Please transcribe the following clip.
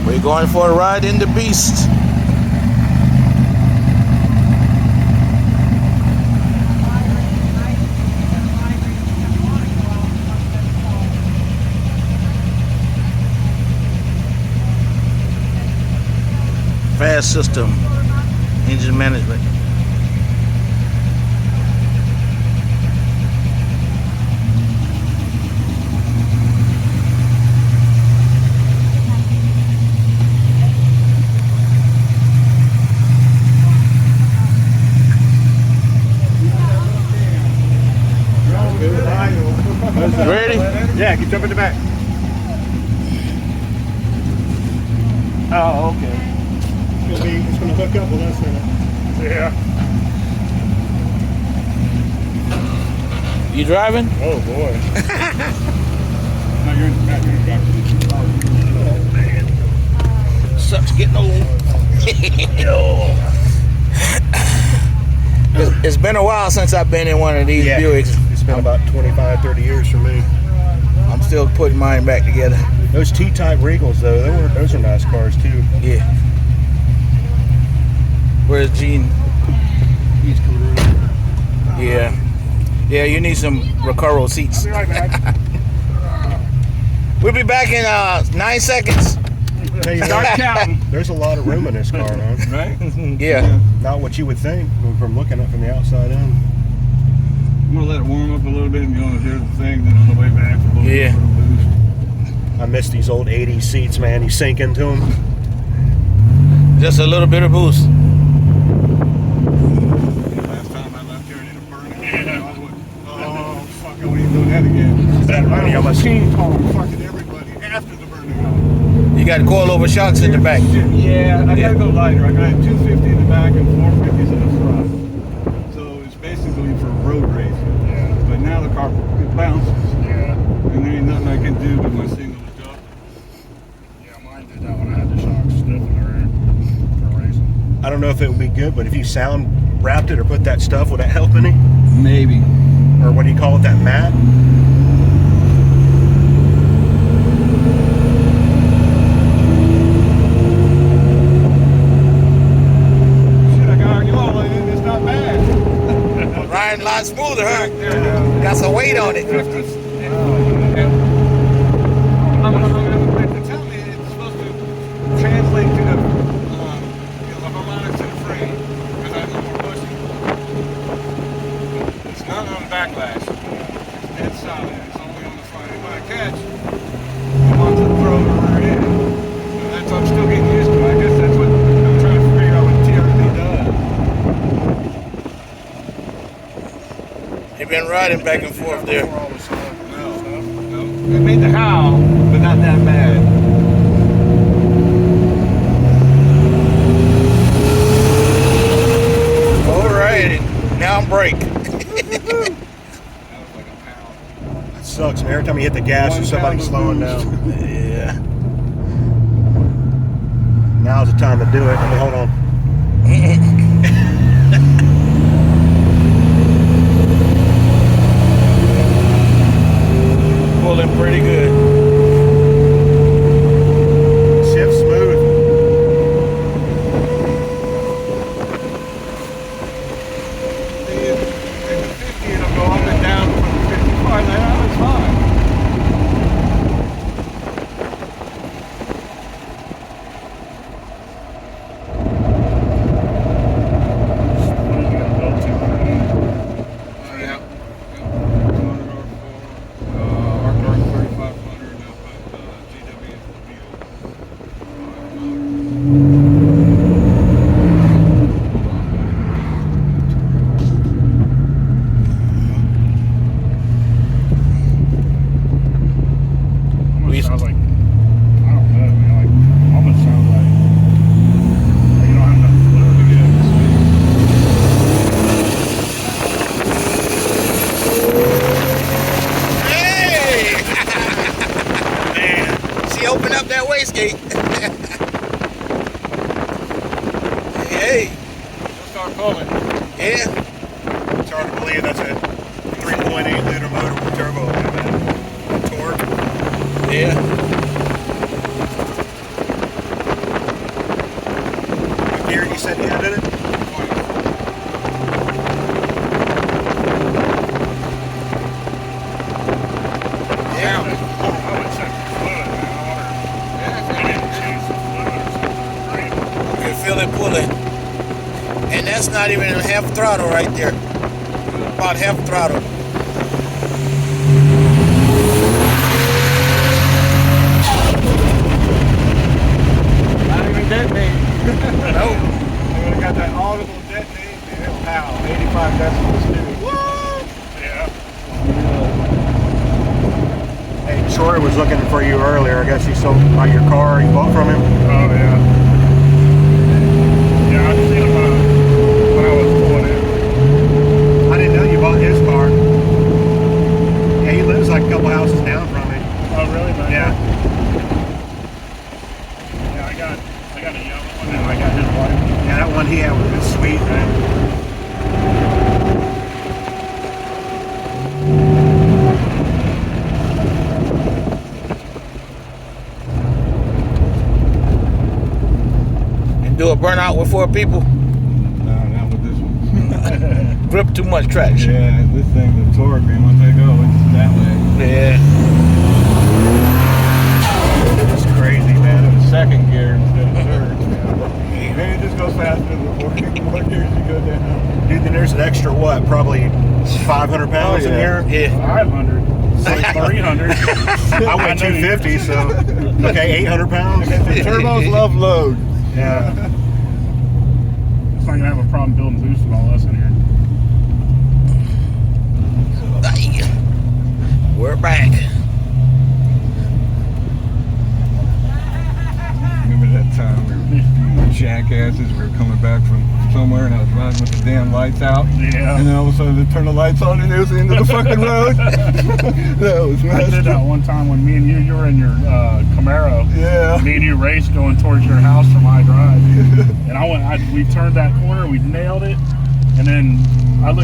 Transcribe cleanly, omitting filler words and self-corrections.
We're going for a ride in the beast. Fast system, engine management. Ready? Yeah, you jump in the back. Oh, okay. It's gonna hook up with us in it. Yeah. You driving? Oh boy. No, you're in the back. You're in the back. Oh man. Sucks getting old. It's been a while since I've been in one of these Buicks. It's been about 25, 30 years for me. I'm still putting mine back together. Those T-type Regals though, those are nice cars too. Yeah. Where's Gene? He's coming around. Yeah. Yeah, you need some Recaro seats. I'll be right back. We'll be back in 9 seconds. Start counting. There's a lot of room in this car, man. Right? Yeah. Not what you would think from looking at from the outside in. I'm gonna let it warm up a little bit and go on here's the thing, then on the way back a little bit of a boost. I miss these old 80s seats, man. You sink into them. Just a little bit of boost. Last time I left here, I ended up burning. Yeah. Oh, fuck, I wouldn't even do that again. That running on my machine called fucking everybody after the burning out. You got coilover shocks in the back. Yeah, I gotta go lighter. I got 250 in the back and 450s in the front. So it's basically for road racing. Yeah. But now the car, it bounces. Yeah. And there ain't nothing I can do with my single adjustment. Yeah, mine did that when I had the shocks stiffened for racing. I don't know if it would be good, but if you sound wrapped it or put that stuff, would that help any? Maybe. Or what do you call it, that mat? Riding a lot smoother, huh? Got some weight on it. They tell me it's supposed to translate to the harmonics in the frame because I have no more pushing. It's not on the backlash. It's dead solid. It's only on the front. And when I catch, I'm on to the throw or rear end. And that's I'm still getting used to. I guess that's what I'm trying to figure out what TRD does. You've been riding back and forth there. No. It made the howl, but not that bad. Alright, now I'm brake. That sucks, man. Every time you hit the gas, there's somebody slowing down. Yeah. Now's the time to do it. Let me hold on. Pulling pretty good. Shift smooth. In the 50, it'll go up and down from the 55. Now it's fine. Sounds like, I don't know, man, like, almost sounds like you don't have enough fluid to get Hey! Man, she opened up that wastegate. Hey. She'll start pulling. Yeah. It's hard to believe that's a 3.8 liter motor with turbo. Torque. Yeah. said he had in it? Yeah. I would check the fluid, man. I didn't change the fluid or something. You can feel it pulling. And that's not even half throttle right there. About half throttle. Not even detonating. No. They would have got that audible detonating and it'll pow. 85 decibels too. What? Yeah. Hey, Troy was looking for you earlier. I guess you sold your car. You bought from him? Oh, yeah. Yeah, I just seen him when I was pulling in. I didn't know you bought his car. Yeah, he lives like a couple houses down from me. Oh, really? Man? Yeah. Yeah, I got a yellow one and I got his white. Yeah, that one he had was sweet, man. And do a burnout with 4 people. No, not with this one. Grip too much traction. Yeah, this thing, the torque, man, once I go, it's that way. Yeah. It's crazy, man. In the second gear instead of third. Yeah. Maybe it just goes faster than the fourth. The more gears you go down. Dude, then there's an extra, what, probably 500 pounds in here? Yeah. 500. So 300. I went 250, so, okay, 800 pounds? The turbos love load. Yeah. It's not gonna have a problem building boost with all us in here. We're back. Remember that time we were jackasses? We were coming back from somewhere and I was riding with the damn lights out. Yeah. And then all of a sudden they turned the lights on and it was the end of the fucking road. That was I did that one time when me and you were in your Camaro. Yeah. Me and you raced going towards your house from I Drive. And we turned that corner, we nailed it, and then I looked